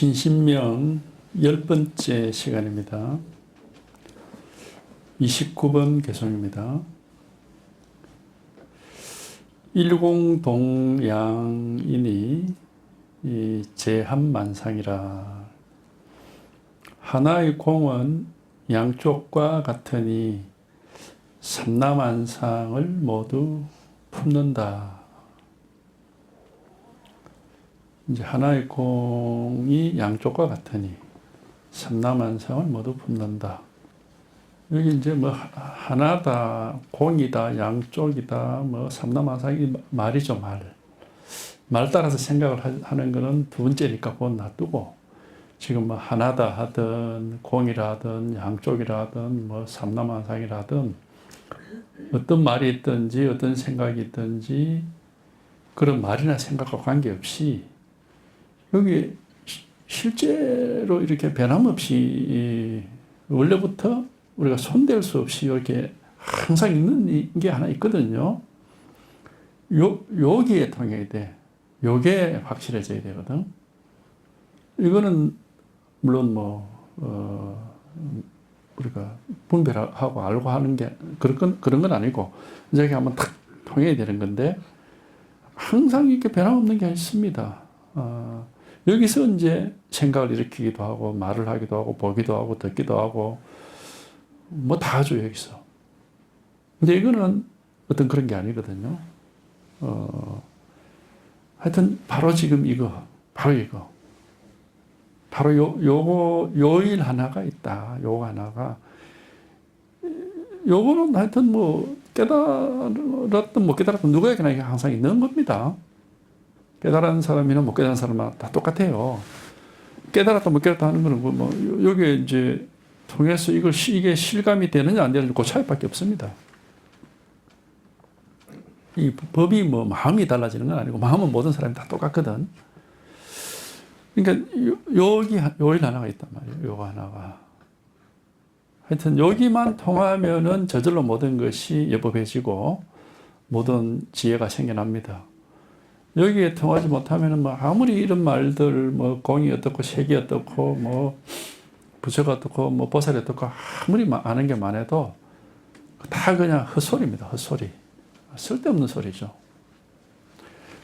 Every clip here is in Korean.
신신명 10번째 시간입니다. 29번 개송입니다. 일공동양인이 제한만상이라. 하나의 공은 양쪽과 같으니 삼라만상을 모두 품는다. 이제 하나의 공이 양쪽과 같으니 삼라만상을 모두 품는다. 여기 이제 뭐 하나다, 공이다, 양쪽이다, 뭐 삼라만상이 말이죠, 말. 말 따라서 생각을 하는 거는 두 번째니까 그건 놔두고 지금 뭐 하나다 하든 공이라 하든 양쪽이라 하든 뭐 삼라만상이라 하든 어떤 말이 있든지 어떤 생각이 있든지 그런 말이나 생각과 관계없이 여기 실제로 이렇게 변함없이 원래부터 우리가 손댈 수 없이 이렇게 항상 있는 게 하나 있거든요. 여기에 통해야 돼. 요게 확실해져야 되거든. 이거는 물론 우리가 분별하고 알고 하는 게 그런 건 아니고 이제 한번 탁 통해야 되는 건데 항상 이렇게 변함없는 게 있습니다. 여기서 이제 생각을 일으키기도 하고 말을 하기도 하고 보기도 하고 듣기도 하고 뭐 다 하죠, 여기서. 근데 이거는 어떤 그런 게 아니거든요. 하여튼 바로 지금 이거, 바로 이거. 바로 요 일 하나가 있다. 요거 하나가. 요거는 하여튼 뭐 깨달았든 못 깨달았든 누구에게나 항상 있는 겁니다. 깨달은 사람이나 못 깨달은 사람은 다 똑같아요. 깨달았다 못 깨달았다 하는 거는 뭐 여기에 이제 통해서 이게 실감이 되느냐 안 되느냐 그 차이밖에 없습니다. 이 법이 뭐 마음이 달라지는 건 아니고 마음은 모든 사람이 다 똑같거든. 그러니까 여기 요일 하나가 있단 말이에요. 요거 하나가. 하여튼 여기만 통하면은 저절로 모든 것이 여법해지고 모든 지혜가 생겨납니다. 여기에 통하지 못하면은 뭐 아무리 이런 말들 뭐 공이 어떻고 색이 어떻고 뭐 부처가 어떻고 뭐 보살이 어떻고 아무리 아는 게 많아도 다 그냥 헛소리입니다. 헛소리. 쓸데없는 소리죠.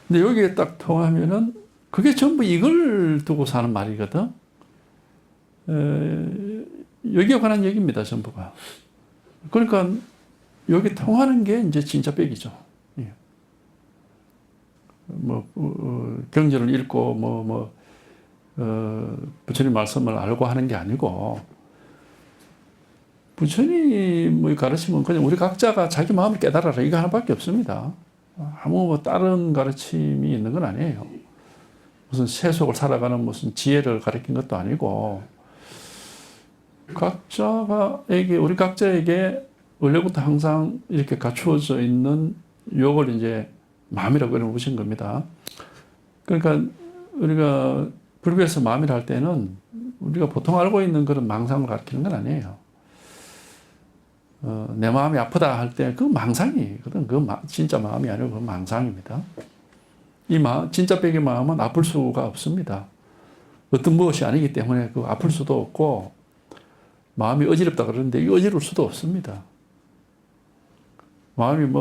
근데 여기에 딱 통하면은 그게 전부 이걸 두고 사는 말이거든. 여기에 관한 얘기입니다. 전부가. 그러니까 여기 통하는 게 이제 진짜 백이죠. 경전을 읽고 부처님 말씀을 알고 하는 게 아니고 부처님의 가르침은 그냥 우리 각자가 자기 마음을 깨달아라 이거 하나밖에 없습니다. 아무 다른 가르침이 있는 건 아니에요. 무슨 세속을 살아가는 무슨 지혜를 가르친 것도 아니고 우리 각자에게 원래부터 항상 이렇게 갖추어져 있는 요걸 이제 마음이라고 이름 붙인 겁니다. 그러니까 우리가 불교에서 마음이라 할 때는 우리가 보통 알고 있는 그런 망상을 가리키는 건 아니에요. 내 마음이 아프다 할 때 그 망상이거든. 그 진짜 마음이 아니고 그 망상입니다. 진짜 백의 마음은 아플 수가 없습니다. 어떤 무엇이 아니기 때문에 그 아플 수도 없고 마음이 어지럽다 그러는데 이 어지러울 수도 없습니다. 마음이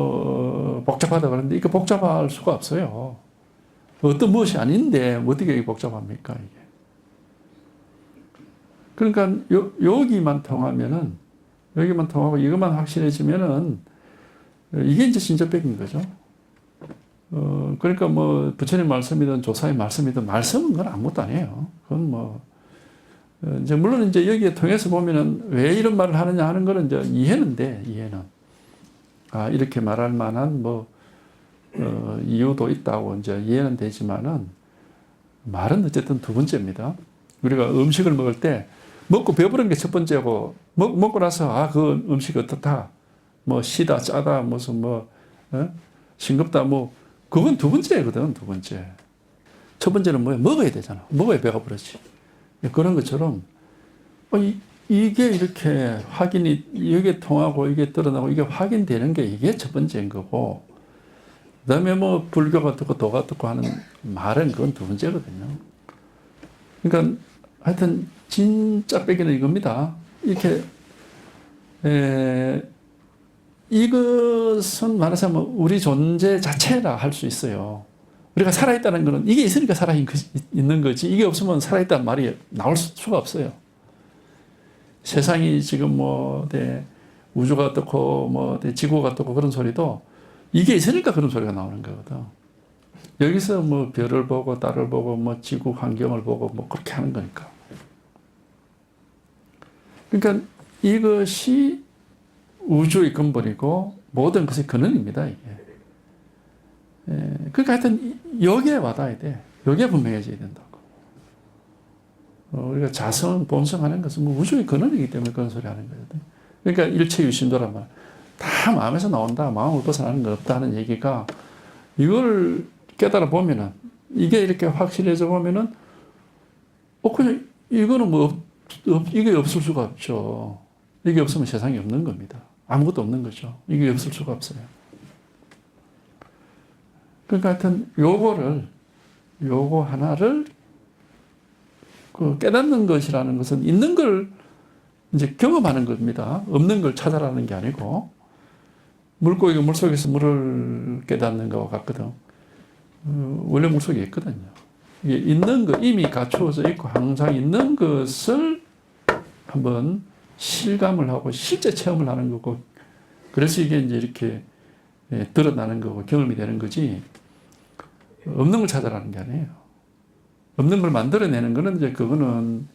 복잡하다 그러는데 이게 복잡할 수가 없어요. 어떤 무엇이 아닌데 어떻게 복잡합니까, 이게. 그러니까 여기만 통하고 이것만 확실해지면은 이게 이제 진짜 백인 거죠. 그러니까 부처님 말씀이든 조사의 말씀이든 말씀은 그건 아무것도 아니에요. 그건 이제 물론 이제 여기에 통해서 보면은 왜 이런 말을 하느냐 하는 거는 이제 이해는 돼, 이해는. 이렇게 말할 만한 이유도 있다고 이제 이해는 되지만은 말은 어쨌든 두 번째입니다. 우리가 음식을 먹을 때 먹고 배부른 게 첫 번째고 먹고 나서 그 음식이 어떻다 시다 짜다 무슨 싱겁다 그건 두 번째거든. 두 번째. 첫 번째는 먹어야 되잖아. 먹어야 배가 부르지. 그런 것처럼 이게 이렇게 이게 통하고 이게 드러나고 이게 확인되는 게 이게 첫 번째인 거고, 그 다음에 불교가 어떻고 도가 어떻고 하는 말은 그건 두 번째거든요. 그러니까 하여튼 진짜 빼기는 이겁니다. 이렇게 이것은 말하자면 우리 존재 자체라 할 수 있어요. 우리가 살아있다는 것은 이게 있으니까 살아있는 거지, 이게 없으면 살아있다는 말이 나올 수가 없어요. 세상이 지금 뭐 우주가 어떻고 뭐 지구가 어떻고 그런 소리도 이게 있으니까 그런 소리가 나오는 거거든. 여기서 뭐 별을 보고 달을 보고 뭐 지구 환경을 보고 뭐 그렇게 하는 거니까. 그러니까 이것이 우주의 근본이고 모든 것의 근원입니다, 이게. 그러니까 하여튼 여기에 와닿아야 돼. 여기에 분명해져야 된다고. 우리가 자성, 본성하는 것은 뭐 우주의 근원이기 때문에 그런 소리 하는 거거든. 그러니까 일체유심도란 말. 다 마음에서 나온다. 마음을 벗어나는 건 없다는 얘기가, 이걸 깨달아 보면은, 이게 이렇게 확실해져 보면은, 그냥 이거는 뭐 이게 없을 수가 없죠. 이게 없으면 세상이 없는 겁니다. 아무것도 없는 거죠. 이게 없을 수가 없어요. 그러니까 하여튼 요거 하나를 깨닫는 것이라는 것은 있는 걸 이제 경험하는 겁니다. 없는 걸 찾아라는 게 아니고, 물고기가 물속에서 물을 깨닫는 것과 같거든. 원래 물속에 있거든요. 이게 있는 것, 이미 갖추어져 있고 항상 있는 것을 한번 실감을 하고 실제 체험을 하는 거고, 그래서 이게 이제 이렇게 드러나는 거고 경험이 되는 거지, 없는 걸 찾아라는 게 아니에요. 없는 걸 만들어내는 거는 이제 그거는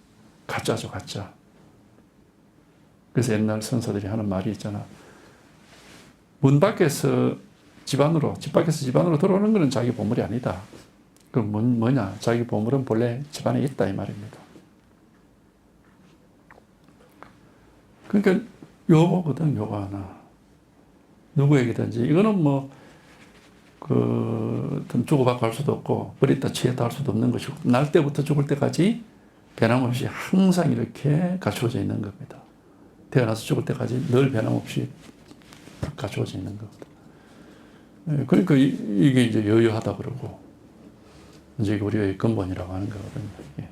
가짜죠, 가짜. 그래서 옛날 선사들이 하는 말이 있잖아. 문 밖에서 집 밖에서 집 안으로 들어오는 거는 자기 보물이 아니다. 그럼 뭐냐? 자기 보물은 본래 집 안에 있다, 이 말입니다. 그러니까 요거거든, 요거 하나. 누구에게든지. 이거는 뭐, 주고받고 할 수도 없고, 버렸다 취했다 할 수도 없는 것이고, 날 때부터 죽을 때까지 변함없이 항상 이렇게 갖추어져 있는 겁니다. 태어나서 죽을 때까지 늘 변함없이 갖추어져 있는 겁니다. 그러니까 이게 이제 여유하다 그러고, 이제 우리의 근본이라고 하는 거거든요.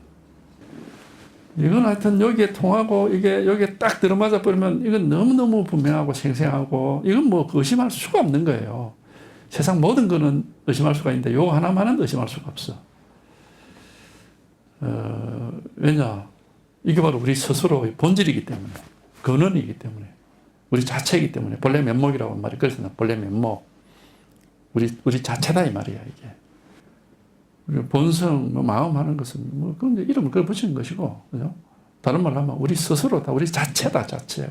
이건 하여튼 여기에 통하고, 이게 여기에 딱 들어맞아 버리면 이건 너무너무 분명하고 생생하고, 이건 뭐 의심할 수가 없는 거예요. 세상 모든 거는 의심할 수가 있는데 요거 하나만은 의심할 수가 없어. 왜냐? 이게 바로 우리 스스로의 본질이기 때문에, 근원이기 때문에, 우리 자체이기 때문에, 본래 면목이라고 말이, 그래서 본래 면목. 우리 자체다, 이 말이야, 이게. 우리 본성, 마음 하는 것은, 그건 이제 이름을 그걸 붙이는 것이고, 그죠? 다른 말로 하면 우리 스스로다, 우리 자체다, 자체.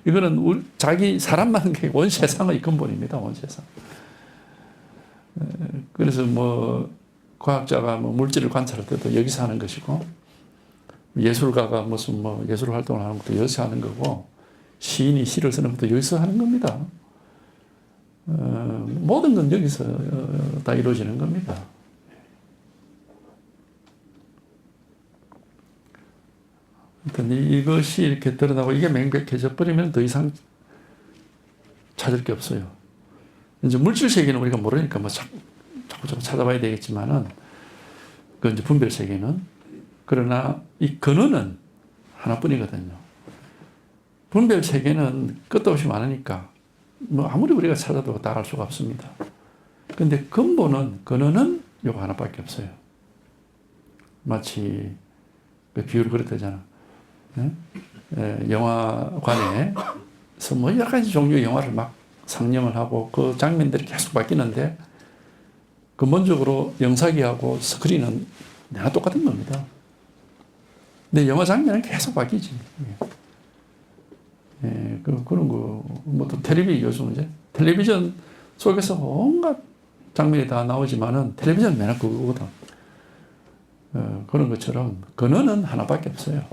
이거는 자기 사람만, 온 세상의 근본입니다, 온 세상. 그래서 과학자가 물질을 관찰할 때도 여기서 하는 것이고, 예술가가 무슨 예술 활동을 하는 것도 여기서 하는 거고, 시인이 시를 쓰는 것도 여기서 하는 겁니다. 모든 건 여기서 다 이루어지는 겁니다. 이것이 이렇게 드러나고 이게 명백해져 버리면 더 이상 찾을 게 없어요. 이제 물질 세계는 우리가 모르니까 자꾸 찾아봐야 되겠지만은, 그 이제 분별 세계는, 그러나 이 근원은 하나뿐이거든요. 분별 세계는 끝도 없이 많으니까 아무리 우리가 찾아도 다 알 수가 없습니다. 근데 근원은 요거 하나밖에 없어요. 마치 그 비유를 그랬다잖아. 영화관에서 여러 가지 종류의 영화를 막 상영을 하고 그 장면들이 계속 바뀌는데, 근본적으로 영상기하고 스크린은 내가 똑같은 겁니다. 근데 영화 장면은 계속 바뀌지. 그런 거, 또 요즘 이제 텔레비전 속에서 온갖 장면이 다 나오지만은 텔레비전은 맨날 그거거든. 그런 것처럼 근원은 하나밖에 없어요.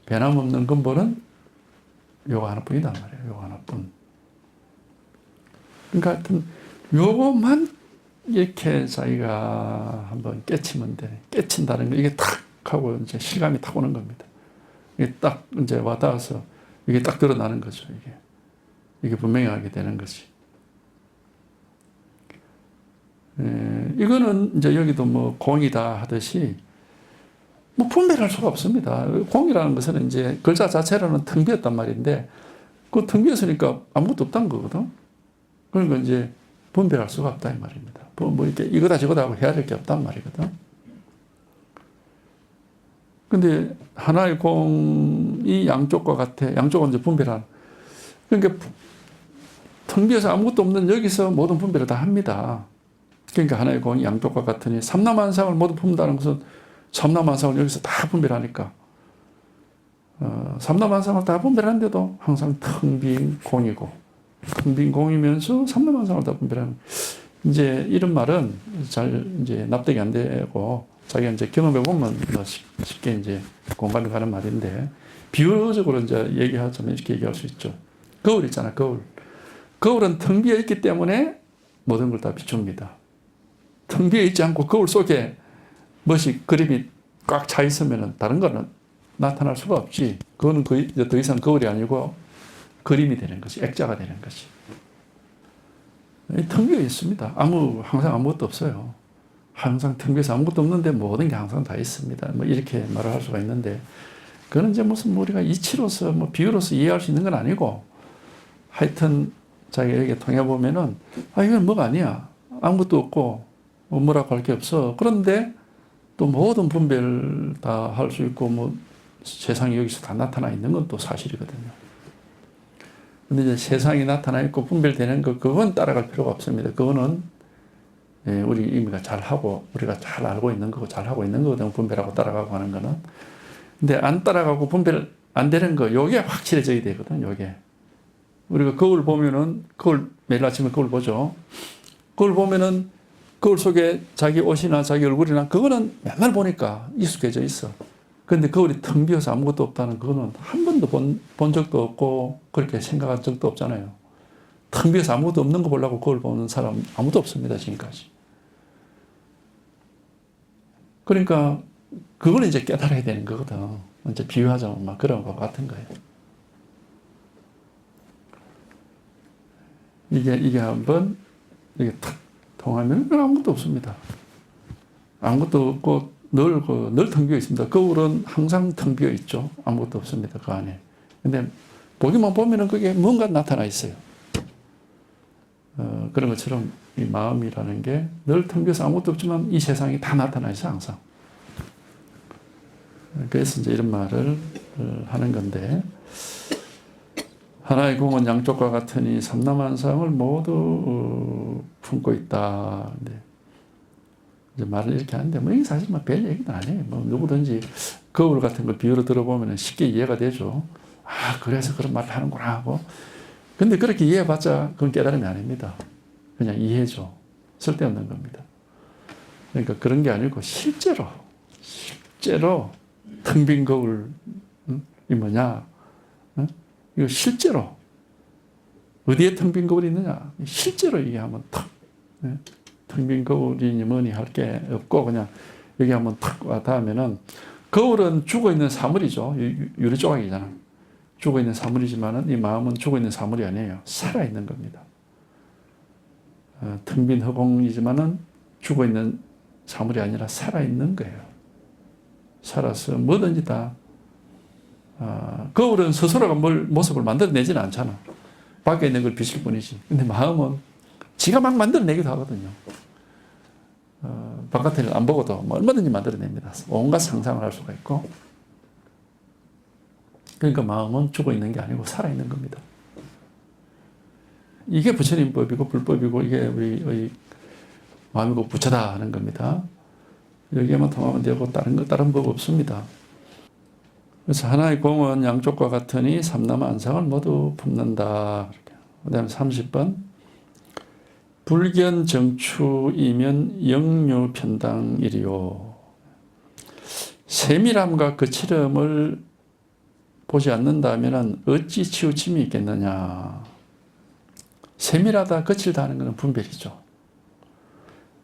변함없는 근본은 요거 하나뿐이단 말이에요. 요거 하나뿐. 그러니까 하여튼 요것만 이렇게 자기가 한번 깨치면 돼. 깨친다는 거, 이게 탁 하고 이제 실감이 탁 오는 겁니다. 이게 딱 이제 와닿아서 이게 딱 드러나는 거죠. 이게 분명하게 되는 것이. 이거는 이제 여기도 공이다 하듯이, 뭐 분별할 수가 없습니다. 공이라는 것은 이제 글자 자체로는 텅 비었단 말인데 그 텅 비었으니까 아무것도 없다는 거거든. 그러니까 이제 분별할 수가 없다 이 말입니다. 뭐 이렇게 이거다 저거다 하고 해야 될 게 없단 말이거든. 근데 하나의 공이 양쪽과 같아. 양쪽은 이제 분별하는. 그러니까 텅 비어서 아무것도 없는 여기서 모든 분별을 다 합니다. 그러니까 하나의 공이 양쪽과 같으니 삼라만상을 모두 품는다는 것은 삼라만상을 여기서 다 분별하니까 삼라만상을 다 분별하는데도 항상 텅 빈 공이고 텅 빈 공이면서 삼라만상을 다 분별하는 이제 이런 말은 잘 이제 납득이 안 되고 자기가 이제 경험해 보면 쉽게 이제 공감이 가는 말인데 비유적으로 이제 얘기하자면 이렇게 얘기할 수 있죠. 거울 있잖아, 거울. 거울은 텅 비어 있기 때문에 모든 걸 다 비춥니다. 텅 비어 있지 않고 거울 속에 무엇이 그림이 꽉 차 있으면 다른 거는 나타날 수가 없지. 그거는 거의 더 이상 거울이 아니고 그림이 되는 것이, 액자가 되는 것이. 텅 비어 있습니다. 항상 아무것도 없어요. 항상 텅 비어서 아무것도 없는데 모든 게 항상 다 있습니다. 뭐 이렇게 말을 할 수가 있는데 그건 이제 무슨 우리가 이치로서 뭐 비유로서 이해할 수 있는 건 아니고 하여튼 자기가 이렇게 통해보면은 이건 뭐가 아니야. 아무것도 없고 뭐라고 할 게 없어. 그런데 또 모든 분별 다 할 수 있고 뭐 세상이 여기서 다 나타나 있는 건 또 사실이거든요. 근데 이제 세상이 나타나 있고 분별되는 거 그건 따라갈 필요가 없습니다. 그거는 우리 이미가 잘하고 우리가 잘 알고 있는 거고 잘하고 있는 거거든요. 분별하고 따라가고 하는 거는. 근데 안 따라가고 분별 안 되는 거 요게 확실해져야 되거든. 요게. 우리가 거울 보면은 매일 아침에 거울 보죠. 거울 보면은 거울 속에 자기 옷이나 자기 얼굴이나 그거는 맨날 보니까 익숙해져 있어. 그런데 거울이 텅 비어서 아무것도 없다는 그거는 한 번도 본 적도 없고 그렇게 생각한 적도 없잖아요. 텅 비어서 아무것도 없는 거 보려고 거울 보는 사람 아무도 없습니다, 지금까지. 그러니까 그걸 이제 깨달아야 되는 거거든. 이제 비유하자면 막 그런 것 같은 거예요. 이게 한번 이게 탁 통하면 아무것도 없습니다. 아무것도 없고 늘 텅 비어 있습니다. 거울은 항상 텅 비어 있죠. 아무것도 없습니다. 그 안에. 근데 보기만 보면은 그게 뭔가 나타나 있어요. 그런 것처럼 이 마음이라는 게 늘 텅 비어서 아무것도 없지만 이 세상이 다 나타나 있어요. 항상. 그래서 이제 이런 말을 하는 건데 하나의 공은 양쪽과 같으니 삼라만상을 모두 품고 있다. 이제 말을 이렇게 하는데 뭐 이게 사실 별 얘기는 아니에요. 뭐 누구든지 거울 같은 걸 비유로 들어보면 쉽게 이해가 되죠. 그래서 그런 말을 하는구나 하고. 근데 그렇게 이해해봤자 그건 깨달음이 아닙니다. 그냥 이해죠. 쓸데없는 겁니다. 그러니까 그런 게 아니고 실제로 텅 빈 거울이 뭐냐? 이거 실제로 어디에 텅 빈 거울이 있느냐? 실제로 이게 한번 텅 빈 거울이니 뭐니 할 게 없고 그냥 여기 한번 탁 왔다 하면은 거울은 죽어 있는 사물이죠. 유리 조각이잖아. 죽어 있는 사물이지만은 이 마음은 죽어 있는 사물이 아니에요. 살아 있는 겁니다. 텅 빈 허공이지만은 죽어 있는 사물이 아니라 살아 있는 거예요. 살아서 뭐든지 다 거울은 스스로가 모습을 만들어내지는 않잖아. 밖에 있는 걸 비칠 뿐이지. 근데 마음은 지가 막 만들어내기도 하거든요. 바깥을 안 보고도 얼마든지 만들어냅니다. 온갖 상상을 할 수가 있고. 그러니까 마음은 죽어 있는 게 아니고 살아있는 겁니다. 이게 부처님 법이고 불법이고 이게 우리의 마음이고 부처다 하는 겁니다. 여기에만 통하면 되고 다른 법 없습니다. 그래서 하나의 공은 양쪽과 같으니 삼라만상을 모두 품는다. 그 다음에 30번 불견 정추이면 영유 편당이리요. 세밀함과 거칠음을 보지 않는다면 어찌 치우침이 있겠느냐. 세밀하다 거칠다 하는 것은 분별이죠.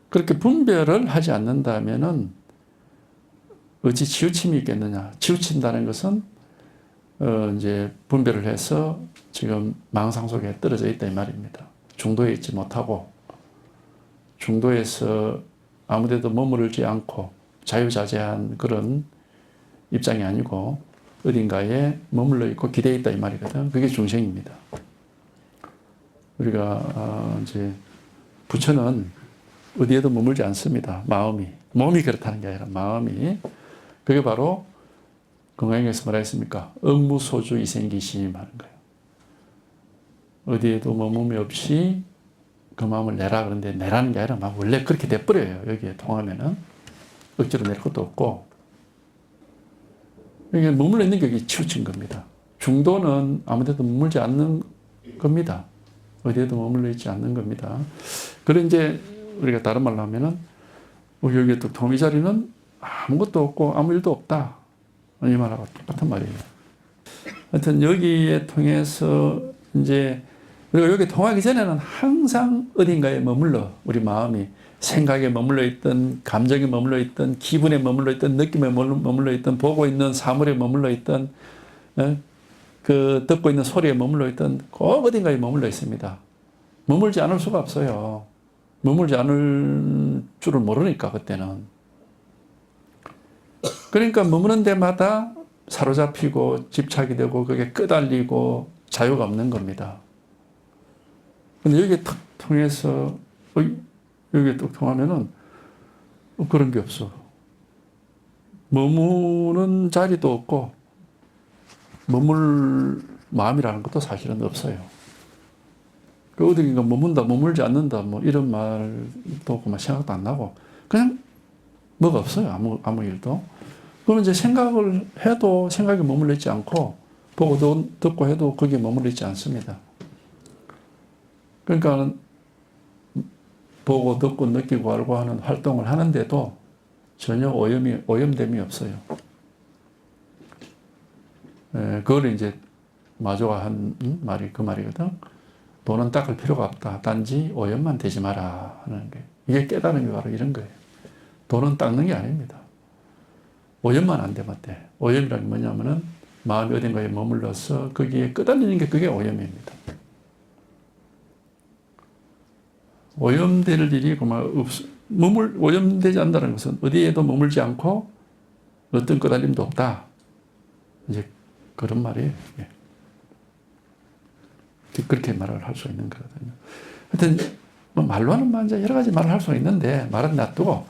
그렇게 분별을 하지 않는다면 어찌 치우침이 있겠느냐. 치우친다는 것은 이제 분별을 해서 지금 망상 속에 떨어져 있다 이 말입니다. 중도에 있지 못하고 중도에서 아무데도 머무르지 않고 자유자재한 그런 입장이 아니고 어딘가에 머물러 있고 기대에 있다 이 말이거든. 그게 중생입니다. 우리가 이제 부처는 어디에도 머물지 않습니다. 마음이. 몸이 그렇다는 게 아니라 마음이. 그게 바로 건강에서 뭐라 했습니까? 억무소주 이생기심 하는 거예요. 어디에도 머물이 없이 그 마음을 내라. 그런데 내라는 게 아니라 막 원래 그렇게 돼버려요. 여기에 통하면은. 억지로 낼 것도 없고. 이게 머물러 있는 게 여기 치우친 겁니다. 중도는 아무데도 머물지 않는 겁니다. 어디에도 머물러 있지 않는 겁니다. 그런 이제 우리가 다른 말로 하면은 여기 또 도미 자리는 아무것도 없고 아무 일도 없다. 이 말하고 똑같은 말이에요. 하여튼 여기에 통해서 이제 우리가 여기 통하기 전에는 항상 어딘가에 머물러 우리 마음이 생각에 머물러 있던 감정에 머물러 있던 기분에 머물러 있던 느낌에 머물러 있던 보고 있는 사물에 머물러 있던 그 듣고 있는 소리에 머물러 있던 꼭 어딘가에 머물러 있습니다. 머물지 않을 수가 없어요. 머물지 않을 줄을 모르니까 그때는. 그러니까 머무는 데마다 사로잡히고 집착이 되고 그게 끄달리고 자유가 없는 겁니다. 근데 여기에 탁 통해서 여기에 뚝 통하면은 그런 게 없어. 머무는 자리도 없고 머물 마음이라는 것도 사실은 없어요. 그 어딘가 머문다, 머물지 않는다, 뭐 이런 말도 없고 생각도 안 나고 그냥 뭐가 없어요. 아무 일도. 그러면 이제 생각을 해도 생각에 머물러 있지 않고 보고 듣고 해도 거기에 머물러 있지 않습니다. 그러니까 보고 듣고 느끼고 알고 하는 활동을 하는데도 전혀 오염됨이 없어요. 그걸 이제 마조가 한 말이 그 말이거든. 돈은 닦을 필요가 없다. 단지 오염만 되지 마라 하는 게. 이게 깨달은 게 바로 이런 거예요. 돈은 닦는 게 아닙니다. 오염만 안 되면 돼. 오염이란 게 뭐냐면은 마음이 어딘가에 머물러서 거기에 끄달리는 게 그게 오염입니다. 오염될 일이 오염되지 않는다는 것은 어디에도 머물지 않고 어떤 끄달림도 없다. 이제 그런 말이에요. 예. 그렇게 말을 할 수 있는 거거든요. 하여튼 뭐 말로는 여러 가지 말을 할 수 있는데 말은 놔두고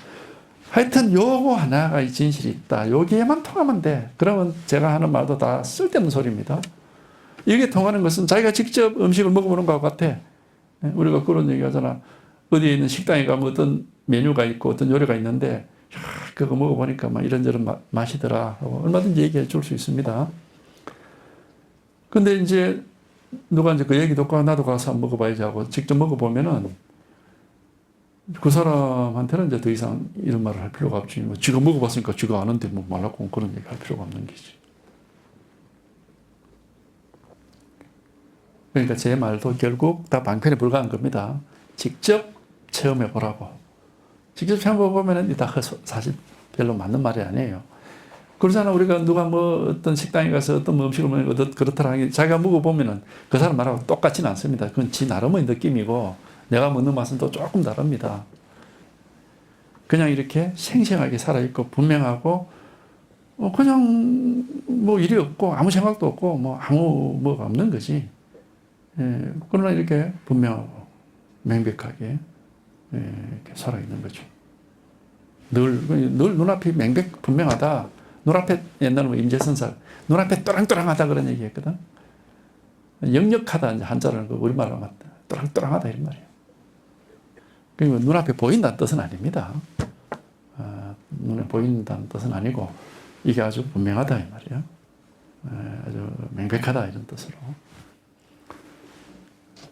하여튼 요거 하나가 이 진실이 있다. 여기에만 통하면 돼. 그러면 제가 하는 말도 다 쓸데없는 소리입니다. 이게 통하는 것은 자기가 직접 음식을 먹어보는 것과 같아. 우리가 그런 얘기 하잖아. 어디에 있는 식당에 가면 어떤 메뉴가 있고 어떤 요리가 있는데 그거 먹어보니까 막 이런저런 맛이더라 하고 얼마든지 얘기해 줄 수 있습니다. 근데 이제 누가 이제 그 얘기 듣고 나도 가서 한번 먹어봐야지 하고 직접 먹어보면은 그 사람한테는 이제 더 이상 이런 말을 할 필요가 없지. 뭐 지가 먹어봤으니까 지가 아는데 뭐 말라고 그런 얘기 할 필요가 없는 거지. 그러니까 제 말도 결국 다 방편에 불과한 겁니다. 직접 체험해 보라고. 직접 체험해 보면은 다 사실 별로 맞는 말이 아니에요. 그러잖아. 우리가 누가 뭐 어떤 식당에 가서 어떤 음식을 먹는 그렇더라. 자기가 먹어보면은 그 사람 말하고 똑같지는 않습니다. 그건 지 나름의 느낌이고 내가 먹는 맛은 또 조금 다릅니다. 그냥 이렇게 생생하게 살아있고 분명하고 그냥 뭐 일이 없고 아무 생각도 없고 뭐 아무 뭐가 없는 거지. 예, 그러나 이렇게 분명하고 명백하게 이렇게 살아있는 거죠. 늘 눈앞이 분명하다. 눈앞에 옛날에 뭐 임재선사 눈앞에 또랑또랑하다 그런 얘기했거든. 역력하다 이제 한자를 우리말로 하면 또랑또랑하다 이런 말이에요. 그리고 눈앞에 보인다는 뜻은 아닙니다. 눈에 보인다는 뜻은 아니고 이게 아주 분명하다 이 말이에요. 아주 명백하다 이런 뜻으로.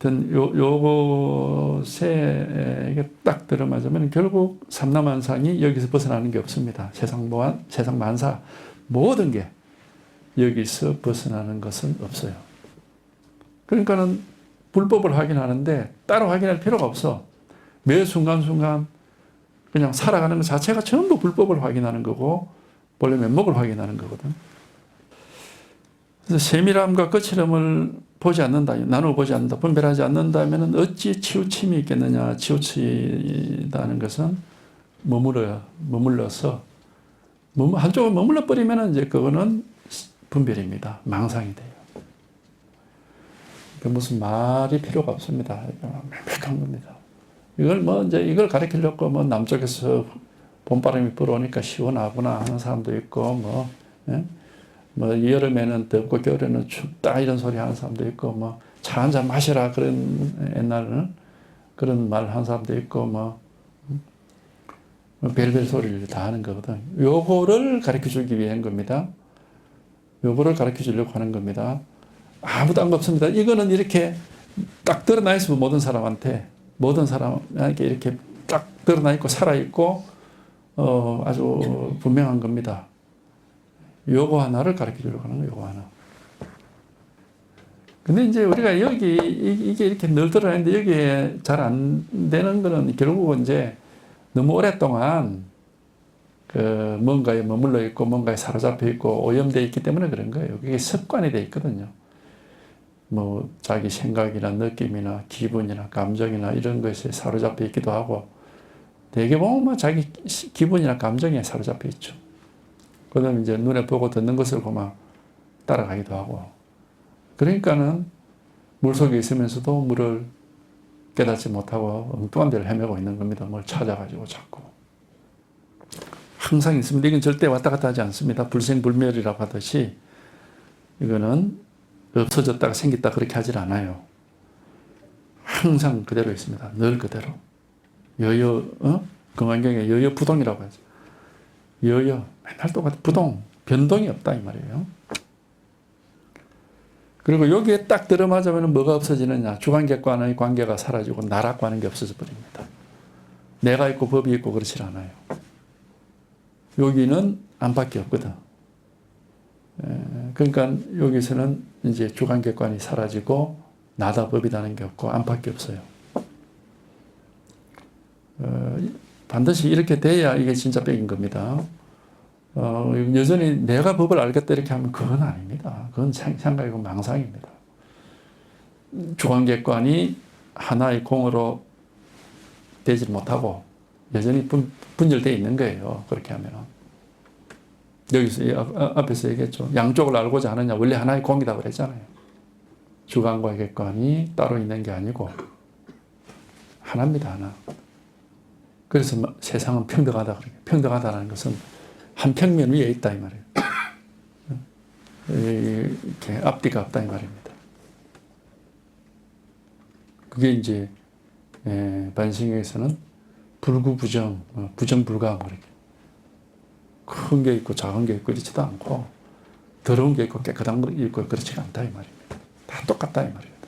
하여튼 요것에 이게 딱 들어맞으면 결국 삼라만상이 여기서 벗어나는 게 없습니다. 세상 만사 모든 게 여기서 벗어나는 것은 없어요. 그러니까는 불법을 확인하는데 따로 확인할 필요가 없어. 매 순간순간 그냥 살아가는 것 자체가 전부 불법을 확인하는 거고 본래 면목을 확인하는 거거든. 그래서 세밀함과 거칠음을 보지 않는다, 나누어 보지 않는다, 분별하지 않는다면 어찌 치우침이 있겠느냐. 치우치다는 것은 머물러서 한쪽에 머물러 버리면 이제 그거는 분별입니다. 망상이 돼요. 무슨 말이 필요가 없습니다. 명백한 겁니다. 이걸 이제 이걸 가르치려고 남쪽에서 봄바람이 불어오니까 시원하구나 하는 사람도 있고, 예? 여름에는 덥고 겨울에는 춥다 이런 소리 하는 사람도 있고, 차 한잔 마시라 그런 옛날에는 그런 말 하는 사람도 있고, 별별 소리를 다 하는 거거든. 요거를 가르쳐 주기 위한 겁니다. 요거를 가르쳐 주려고 하는 겁니다. 아무도 안 없습니다. 이거는 이렇게 딱 드러나 있으면 모든 사람한테 이렇게 딱 드러나 있고 살아있고 아주 분명한 겁니다. 요거 하나를 가르쳐 주려고 하는 거예요. 요거 하나. 근데 이제 우리가 이게 이렇게 늘 드러나는데 여기에 잘 안 되는 거는 결국은 이제 너무 오랫동안 뭔가에 머물러 있고 뭔가에 사로잡혀 있고 오염되어 있기 때문에 그런 거예요. 그게 습관이 되어 있거든요. 자기 생각이나 느낌이나 기분이나 감정이나 이런 것에 사로잡혀 있기도 하고, 되게 보면 자기 기분이나 감정에 사로잡혀 있죠. 그 다음에 이제 눈에 보고 듣는 것을 보면 따라가기도 하고. 그러니까는 물 속에 있으면서도 물을 깨닫지 못하고 엉뚱한 데를 헤매고 있는 겁니다. 뭘 찾아가지고 자꾸. 항상 있습니다. 이건 절대 왔다 갔다 하지 않습니다. 불생불멸이라고 하듯이 이거는 없어졌다가 생겼다 그렇게 하질 않아요. 항상 그대로 있습니다. 늘 그대로. 금강경에 여여부동이라고 하죠. 맨날 똑같은 부동, 변동이 없다 이 말이에요. 그리고 여기에 딱 들어맞으면 뭐가 없어지느냐. 주관객과의 관계가 사라지고 나라고 하는 게 없어져 버립니다. 내가 있고 법이 있고 그렇지 않아요. 여기는 안팎이 없거든. 그러니까 여기서는 이제 주관객관이 사라지고 나다 법이라는 게 없고 안팎이 없어요. 반드시 이렇게 돼야 이게 진짜 백인 겁니다. 여전히 내가 법을 알겠다 이렇게 하면 그건 아닙니다. 그건 생각이고 망상입니다. 주관객관이 하나의 공으로 되지 못하고 여전히 분열되어 있는 거예요. 그렇게 하면. 여기서 앞에서 얘기했죠. 양쪽을 알고자 하느냐. 원래 하나의 공이다 그랬잖아요. 주관과 객관이 따로 있는 게 아니고 하나입니다. 하나. 그래서 세상은 평등하다 그래요. 평등하다는 것은 한 평면 위에 있다 이 말이에요. 이렇게 앞뒤가 없다 이 말입니다. 그게 이제 반성에서는 불구부정, 부정불가한 거예요. 큰 게 있고 작은 게 있고 그렇지도 않고 더러운 게 있고 깨끗한 게 있고 그렇지가 않다 이 말입니다. 다 똑같다 이 말입니다.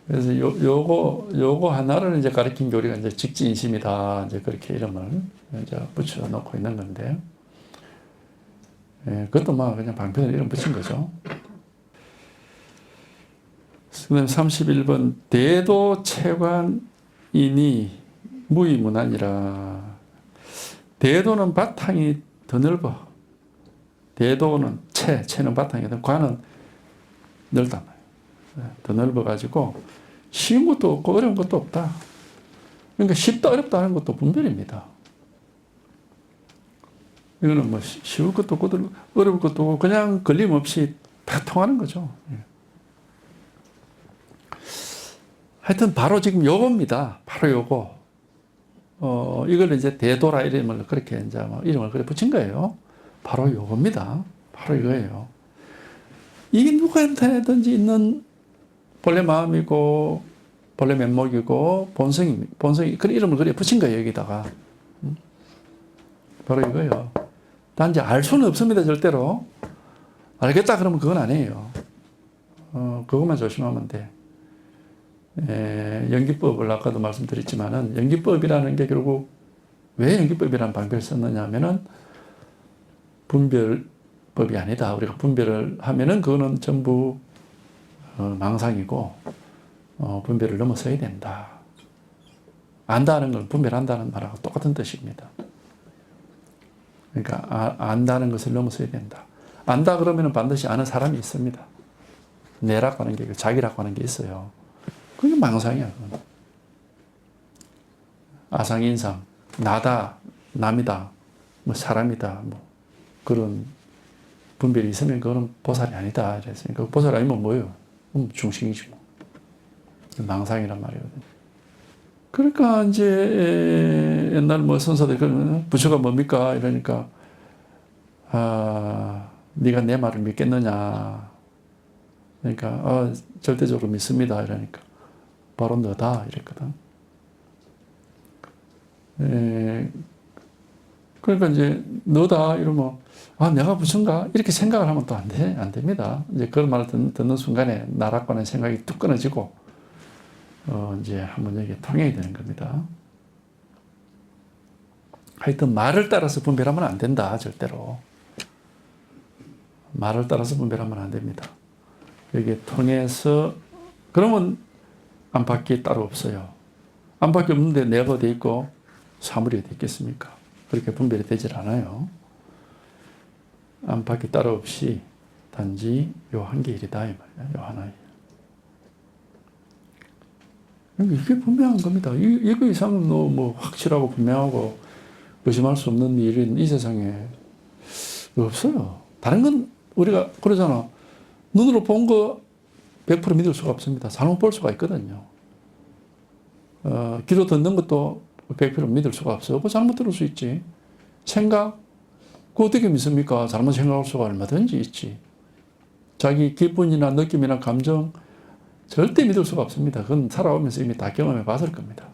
그래서 요거 하나를 이제 가르친 게 우리가 이제 직지인심이다 이제 그렇게 이름을 이제 붙여놓고 있는 건데, 그것도 그냥 방편으로 이름 붙인 거죠. 그다음 31번 대도체관이니 무의문하니라. 대도는 바탕이 더 넓어. 대도는 체는 바탕이거든. 관은 넓단 말이에요. 더 넓어가지고 쉬운 것도 없고 어려운 것도 없다. 그러니까 쉽다 어렵다 하는 것도 분별입니다. 이거는 쉬울 것도 없고 어려울 것도 없고 그냥 걸림없이 다 통하는 거죠. 하여튼 바로 지금 요겁니다. 바로 요거. 이걸 이제 대도라 이름을 그렇게 이제 이름을 그래 붙인 거예요. 바로 요겁니다. 바로 이거예요. 이게 누구한테든지 있는 본래 마음이고 본래 면목이고 본성이 그런 이름을 그래 붙인 거예요. 여기다가. 바로 이거예요. 단지 알 수는 없습니다. 절대로. 알겠다 그러면 그건 아니에요. 그것만 조심하면 돼. 연기법을 아까도 말씀드렸지만은 연기법이라는 게 결국 왜 연기법이라는 방법을 썼느냐 하면은 분별법이 아니다. 우리가 분별을 하면은 그거는 전부 망상이고 분별을 넘어서야 된다. 안다는 건 분별한다는 말하고 똑같은 뜻입니다. 그러니까 안다는 것을 넘어서야 된다. 안다 그러면은 반드시 아는 사람이 있습니다. 내라고 하는 게 자기라고 하는 게 있어요. 그게 망상이야. 아상인상, 나다, 남이다. 뭐 사람이다, 뭐 그런 분별이 있으면 그거는 보살이 아니다. 그랬으니까 보살 아니면 뭐예요? 중생이지 뭐. 망상이란 말이거든요. 그러니까 이제 옛날 뭐 선사들 그러면 부처가 뭡니까? 이러니까 네가 내 말을 믿겠느냐? 그러니까 절대적으로 믿습니다. 이러니까 바로 너다 이랬거든. 그러니까 이제 너다 이러면 내가 부처인가? 이렇게 생각을 하면 또 안 됩니다. 이제 그런 말을 듣는 순간에 나락과는 생각이 뚝 끊어지고 이제 한번 여기에 통행이 되는 겁니다. 하여튼 말을 따라서 분별하면 안 된다. 절대로. 말을 따라서 분별하면 안 됩니다. 여기에 통해서 그러면 안팎이 따로 없어요. 안팎이 없는데 내가 어디 있고 사물이 어디 있겠습니까? 그렇게 분별이 되질 않아요. 안팎이 따로 없이 단지 요 한 개 일이다 이 말이야. 요 하나예요. 이게 분명한 겁니다. 이거 이상은 뭐 확실하고 분명하고 의심할 수 없는 일은 이 세상에 없어요. 다른 건 우리가 그러잖아. 눈으로 본 거 100% 믿을 수가 없습니다. 잘못 볼 수가 있거든요. 귀로 듣는 것도 100% 믿을 수가 없어요. 그거 잘못 들을 수 있지. 생각? 그거 어떻게 믿습니까? 잘못 생각할 수가 얼마든지 있지. 자기 기분이나 느낌이나 감정 절대 믿을 수가 없습니다. 그건 살아오면서 이미 다 경험해 봤을 겁니다.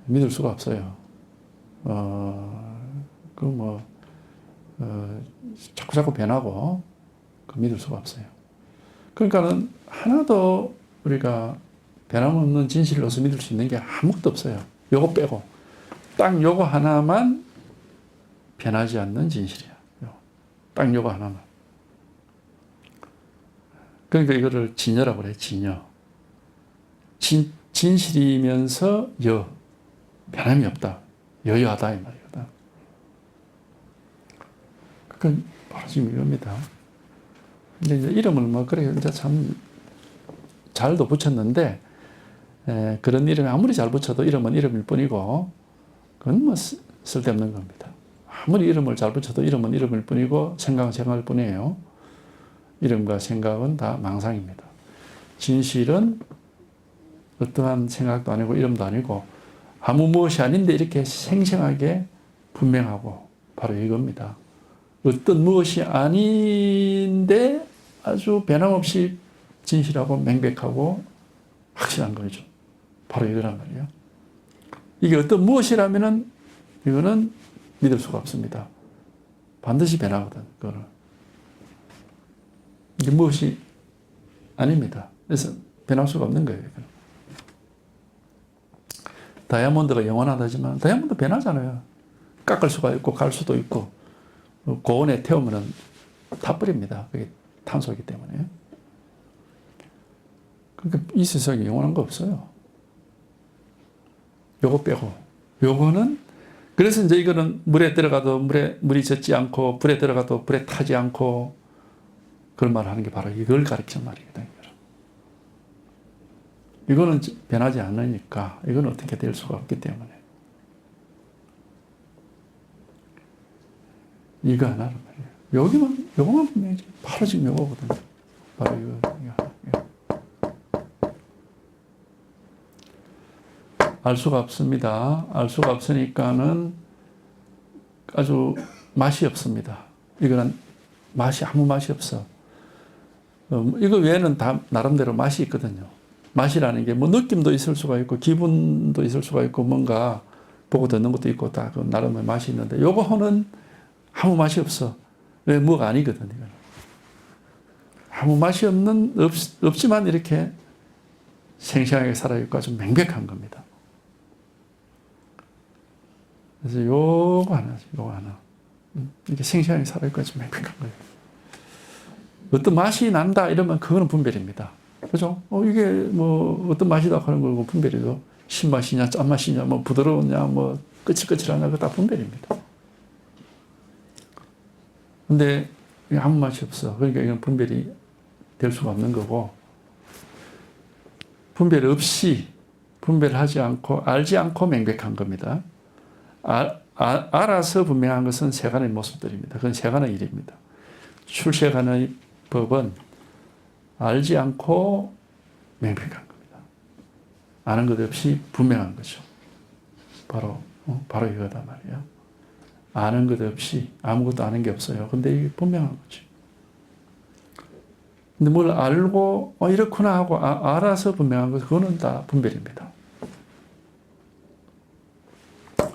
믿을 수가 없어요. 자꾸 변하고 믿을 수가 없어요. 그러니까는 하나도 우리가 변함없는 진실로서 믿을 수 있는 게 아무것도 없어요. 요거 빼고 딱 요거 하나만 변하지 않는 진실이야. 딱 요거 하나만. 그러니까 이거를 진여라고 그래. 진여. 진실이면서 변함이 없다. 여여하다 이 말이거든. 그건 바로 지금 이겁니다. 근데 이제 이름을 뭐 그래 이제 참 잘도 붙였는데 그런 이름이 아무리 잘 붙여도 이름은 이름일 뿐이고 그건 뭐 쓸데없는 겁니다. 아무리 이름을 잘 붙여도 이름은 이름일 뿐이고 생각은 생각일 뿐이에요. 이름과 생각은 다 망상입니다. 진실은 어떠한 생각도 아니고 이름도 아니고 아무 무엇이 아닌데 이렇게 생생하게 분명하고 바로 이겁니다. 어떤 무엇이 아닌데 아주 변함없이 진실하고 명백하고 확실한 거죠. 바로 이거란 말이에요. 이게 어떤 무엇이라면은 이거는 믿을 수가 없습니다. 반드시 변하거든, 그거는. 이게 무엇이 아닙니다. 그래서 변할 수가 없는 거예요. 다이아몬드가 영원하다지만 다이아몬드 변하잖아요. 깎을 수가 있고 갈 수도 있고 고온에 태우면 타버립니다. 그게 탄소이기 때문에. 그러니까 이 세상에 영원한 거 없어요. 요거 빼고. 요거는 그래서 이제 이거는 물에 들어가도 물이 젖지 않고 불에 들어가도 불에 타지 않고 그런 말을 하는 게 바로 이걸 가르치는 말이거든요. 이거는 변하지 않으니까 이건 어떻게 될 수가 없기 때문에 이거 하나란 말이에요. 요거만 분명히 바로 지금 요거거든요. 바로 이거. 알 수가 없습니다. 알 수가 없으니까는 아주 맛이 없습니다. 이거는 아무 맛이 없어. 이거 외에는 다 나름대로 맛이 있거든요. 맛이라는 게 뭐 느낌도 있을 수가 있고 기분도 있을 수가 있고 뭔가 보고 듣는 것도 있고 다 그 나름의 맛이 있는데 요거는 아무 맛이 없어. 왜 뭐가 아니거든 이거는. 아무 맛이 없지만 이렇게 생생하게 살아있고 아주 명백한 겁니다. 그래서 요거 하나. 이렇게 생생하게 살아있고 아주 명백한 거예요. 어떤 맛이 난다 이러면 그거는 분별입니다. 그죠? 이게 뭐 어떤 맛이다 하는 거고 분별이죠. 신맛이냐 짠맛이냐 뭐 부드러우냐 뭐 거칠거칠하냐 그거 다 분별입니다. 근데 아무 맛이 없어. 그러니까 이건 분별이 될 수가 없는 거고 분별하지 않고 알지 않고 명백한 겁니다. 알아서 분명한 것은 세간의 모습들입니다. 그건 세간의 일입니다. 출세간의 법은 알지 않고 명백한 겁니다. 아는 것 없이 분명한 거죠. 바로 이거다 말이에요. 아는 것 없이 아무것도 아는 게 없어요. 근데 이게 분명한 거죠. 근데 뭘 알고 이렇구나 하고 알아서 분명한 것, 그거는 다 분별입니다.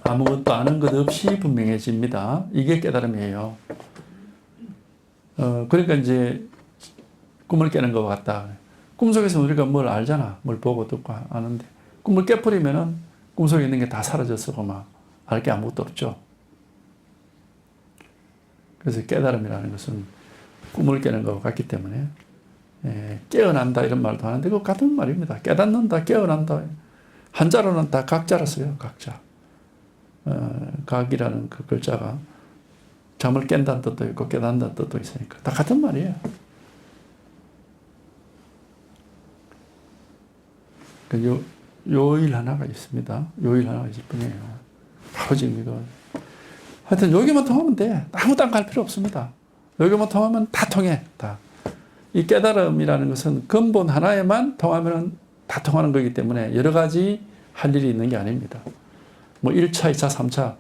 아무것도 아는 것 없이 분명해집니다. 이게 깨달음이에요. 그러니까 이제 꿈을 깨는 것 같다. 꿈속에서 우리가 뭘 알잖아. 뭘 보고 듣고 아는데 꿈을 깨버리면은 꿈속에 있는 게 다 사라졌어. 막 알 게 아무것도 없죠. 그래서 깨달음이라는 것은 꿈을 깨는 것 같기 때문에 깨어난다 이런 말도 하는데 그거 같은 말입니다. 깨닫는다, 깨어난다. 한자로는 다 각자라 써요. 각자. 각이라는 그 글자가 잠을 깬다는 뜻도 있고 깨닫는다는 뜻도 있으니까 다 같은 말이에요. 요일 하나가 있습니다. 요일 하나가 있을 뿐이에요. 바로 지금 이거. 하여튼 여기만 통하면 돼. 아무 딴 갈 필요 없습니다. 여기만 통하면 다 통해. 다. 이 깨달음이라는 것은 근본 하나에만 통하면 다 통하는 거기 때문에 여러 가지 할 일이 있는 게 아닙니다. 뭐 1차, 2차, 3차,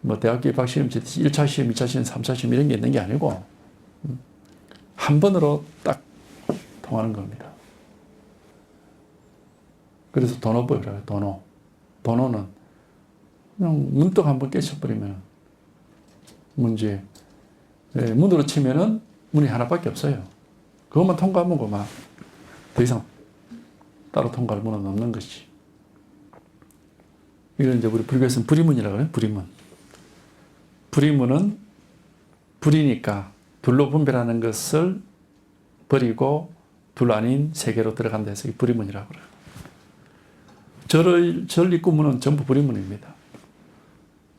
뭐 대학교 입학 시험 치듯이 1차 시험, 2차 시험, 3차 시험 이런 게 있는 게 아니고 한 번으로 딱 통하는 겁니다. 그래서 도노법이라고 해요. 도노. 도노는 그냥 문득 한번 깨쳐버리면 문제. 문으로 치면은 문이 하나밖에 없어요. 그것만 통과하면 그만 더 이상 따로 통과할 문은 없는 것이. 이걸 이제 우리 불교에서는 불이문이라고 해요. 불이문. 불이문은 불이니까 둘로 분별하는 것을 버리고 둘 아닌 세계로 들어간다 해서 불이문이라고 그래요. 전리 구문은 전부 불이문입니다.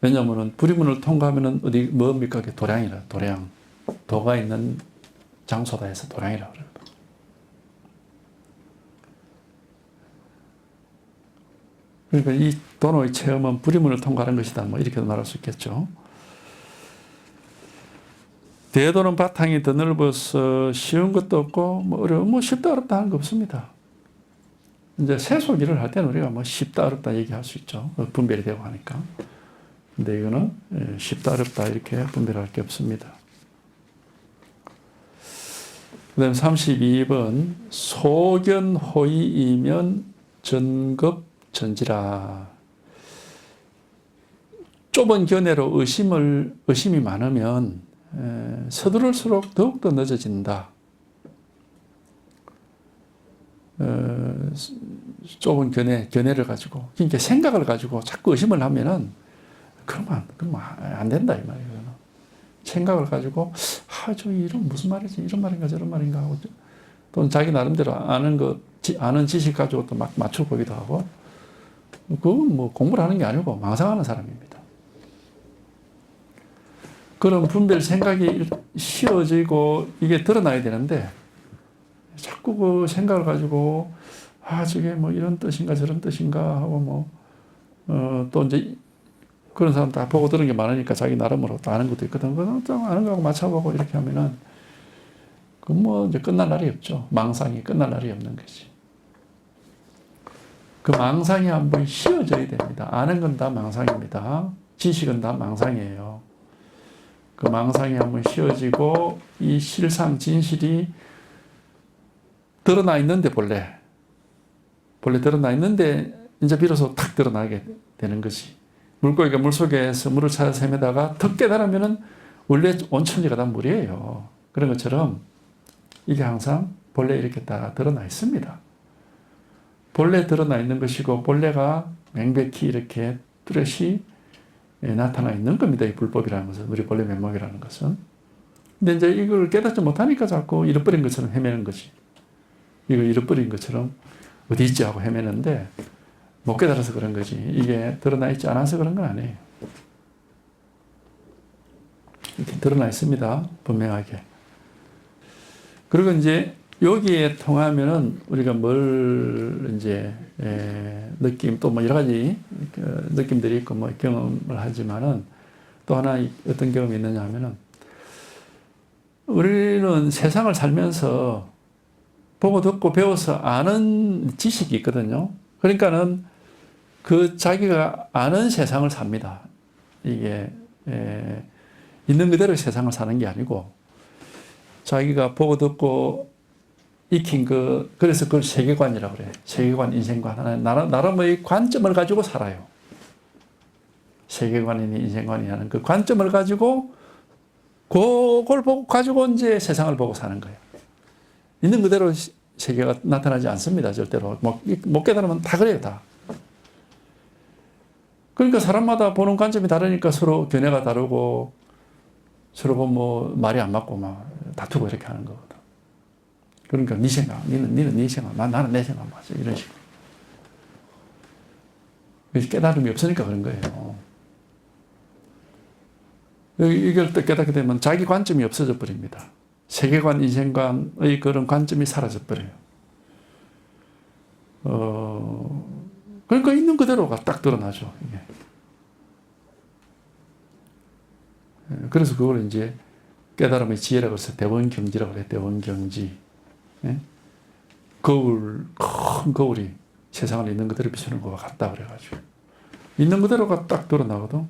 왜냐하면 불이문을 통과하면 어디 뭡니까? 도량이라. 도량. 도가 있는 장소다 해서 도량이라고 그래요. 그러니까 이 도노의 체험은 불이문을 통과하는 것이다. 뭐 이렇게도 말할 수 있겠죠. 대도는 바탕이 더 넓어서 쉬운 것도 없고 뭐 어려운 뭐 쉽다 어렵다 하는 거 없습니다. 이제 세속일을 할 때는 우리가 뭐 쉽다 어렵다 얘기할 수 있죠. 분별이 되고 하니까. 근데 이거는 쉽다 어렵다 이렇게 분별할 게 없습니다. 그 다음 32번 소견호의이면 전급전지라. 좁은 견해로 의심이 많으면 서두를수록 더욱더 늦어진다. 좁은 견해를 가지고, 그러니까 생각을 가지고 자꾸 의심을 하면은, 그러면 안 된다, 이 말이에요. 생각을 가지고, 저 이런 무슨 말이지? 이런 말인가, 저런 말인가 하고, 또는 자기 나름대로 아는 지식 가지고 또 막 맞춰보기도 하고, 그건 뭐 공부를 하는 게 아니고 망상하는 사람입니다. 그런 분별 생각이 쉬워지고 이게 드러나야 되는데, 자꾸 그 생각을 가지고, 저게 뭐 이런 뜻인가 저런 뜻인가 하고 또 이제 그런 사람 다 보고 들은 게 많으니까 자기 나름으로 또 아는 것도 있거든. 그건 좀 아는 거하고 맞춰보고 이렇게 하면은, 그 뭐 이제 끝날 날이 없죠. 망상이 끝날 날이 없는 거지. 그 망상이 한번 쉬어져야 됩니다. 아는 건 다 망상입니다. 지식은 다 망상이에요. 그 망상이 한번 쉬어지고 이 실상 진실이 드러나 있는데 본래 드러나 있는데 이제 비로소 탁 드러나게 되는 것이. 물고기가 물속에서 물을 찾아서 헤매다가 턱 깨달으면은 원래 온천지가 다 물이에요. 그런 것처럼 이게 항상 본래 이렇게 다 드러나 있습니다. 본래 드러나 있는 것이고 본래가 명백히 이렇게 뚜렷이 나타나 있는 겁니다. 이 불법이라는 것은, 우리 본래 면목이라는 것은. 근데 이제 이걸 깨닫지 못하니까 자꾸 잃어버린 것처럼 헤매는 것이. 이걸 잃어버린 것처럼 어디 있지 하고 헤매는데 못 깨달아서 그런 거지. 이게 드러나 있지 않아서 그런 건 아니에요. 이렇게 드러나 있습니다. 분명하게. 그리고 이제 여기에 통하면은 우리가 뭘 이제 느낌 또 뭐 여러 가지 느낌들이 있고 뭐 경험을 하지만은 또 하나 어떤 경험이 있느냐 하면은 우리는 세상을 살면서 보고 듣고 배워서 아는 지식이 있거든요. 그러니까는 그 자기가 아는 세상을 삽니다. 이게 있는 그대로 세상을 사는 게 아니고 자기가 보고 듣고 익힌 그래서 그걸 세계관이라고 그래요. 세계관, 인생관. 나름의 관점을 가지고 살아요. 세계관이니 인생관이 하는 그 관점을 가지고 그걸 보고 가지고 이제 세상을 보고 사는 거예요. 있는 그대로 세계가 나타나지 않습니다. 절대로. 못 깨달으면 다 그래요, 다. 그러니까 사람마다 보는 관점이 다르니까 서로 견해가 다르고 서로 뭐 말이 안 맞고 막 다투고 이렇게 하는 거거든. 그러니까 네 생각, 니는 네 생각, 나는 내 생각 맞아. 이런 식으로. 그래서 깨달음이 없으니까 그런 거예요. 이걸 또 깨닫게 되면 자기 관점이 없어져 버립니다. 세계관, 인생관의 그런 관점이 사라져 버려요. 그러니까 있는 그대로가 딱 드러나죠. 이게. 그래서 그걸 이제 깨달음의 지혜라고 해서 대원경지라고 해요. 대원경지. 큰 거울이 세상을 있는 그대로 비추는 것과 같다 그래가지고. 있는 그대로가 딱 드러나거든.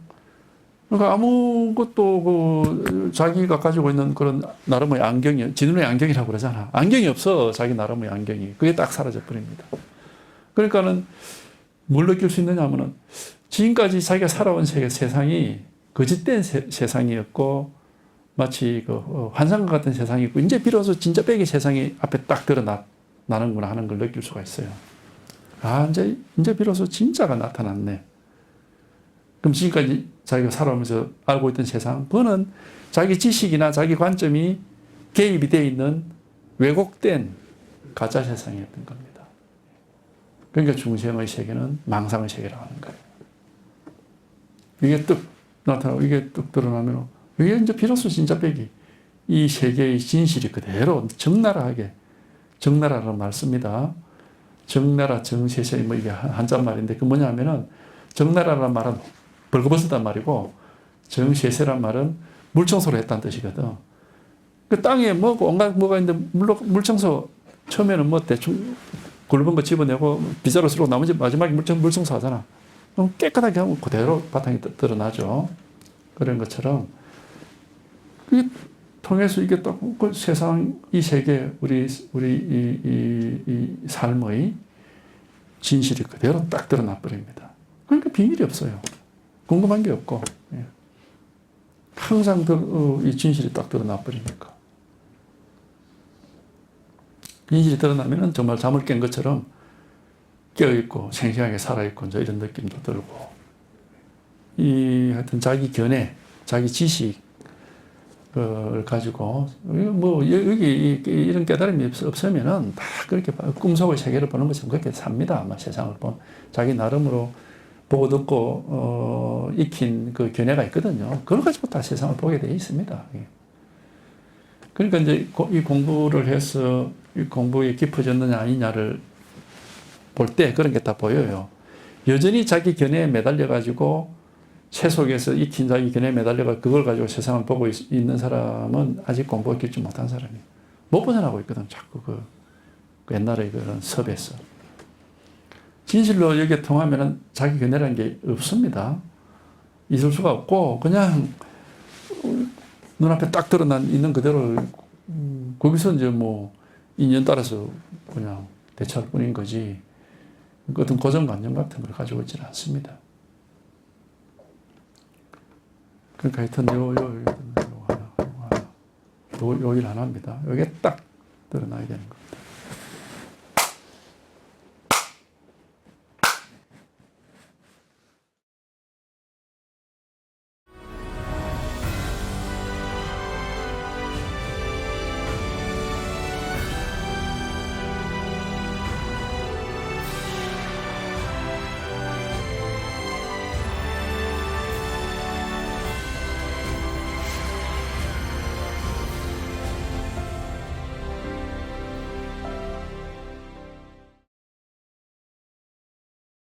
그러니까 아무것도 자기가 가지고 있는 그런 나름의 안경이, 진운의 안경이라고 그러잖아. 안경이 없어. 자기 나름의 안경이. 그게 딱 사라져 버립니다. 그러니까는 뭘 느낄 수 있느냐 하면은 지금까지 자기가 살아온 세상이 거짓된 세상이었고 마치 환상과 같은 세상이고 이제 비로소 진짜 빼기 세상이 앞에 딱 드러나는구나 하는 걸 느낄 수가 있어요. 아, 이제 비로소 진짜가 나타났네. 그럼 지금까지 자기가 살아오면서 알고 있던 세상, 그거는 자기 지식이나 자기 관점이 개입이 되어 있는 왜곡된 가짜 세상이었던 겁니다. 그러니까 중생의 세계는 망상의 세계라고 하는 거예요. 이게 뚝 나타나고 이게 뚝 드러나면 이게 이제 비로소 진짜 빼기. 이 세계의 진실이 그대로 적나라하게, 적나라라는 말 씁니다. 적나라, 정세세, 뭐 이게 한자말인데 그 뭐냐 하면은 적나라라는 말은 벌거벗었단 말이고 정세세란 말은 물청소를 했다는 뜻이거든. 그 땅에 뭐 온갖 뭐가 있는데 물청소 처음에는 뭐 대충 굵은 거 집어내고 빗자루 쓰고 나머지 마지막에 물청소 하잖아. 그럼 깨끗하게 하면 그대로 바탕이 드러나죠. 그런 것처럼 그게 통해서 이게 딱 그 세상, 이 세계, 우리 이 삶의 진실이 그대로 딱 드러나 버립니다. 그러니까 비밀이 없어요. 궁금한 게 없고, 항상 이 진실이 딱 드러나 버리니까. 진실이 드러나면은 정말 잠을 깬 것처럼 깨어있고, 생생하게 살아있고, 이제 이런 느낌도 들고, 하여튼 자기 견해, 자기 지식을 가지고, 뭐, 여기 이런 깨달음이 없으면은 다 그렇게 꿈속의 세계를 보는 것처럼 그렇게 삽니다. 아마 세상을 자기 나름으로 보고 듣고 익힌 그 견해가 있거든요. 그걸 가지고 다 세상을 보게 되어 있습니다. 그러니까 이제 이 공부를 해서 이 공부에 깊어졌느냐 아니냐를 볼 때 그런 게 다 보여요. 여전히 자기 견해에 매달려 가지고 새 속에서 익힌 자기 견해에 매달려 그걸 가지고 세상을 보고 있는 사람은 아직 공부가 깊지 못한 사람이에요. 못 벗어나고 있거든. 자꾸 그 옛날의 그런 섭에서. 진실로 여기에 통하면은 자기 견해라는 게 없습니다. 있을 수가 없고, 그냥 눈앞에 딱 있는 그대로, 거기서 이제 뭐, 인연 따라서 그냥 대처할 뿐인 거지, 어떤 고정관념 같은 걸 가지고 있지는 않습니다. 그러니까 하여튼 요 일 하나입니다. 여기에 딱 드러나야 되는 겁니다.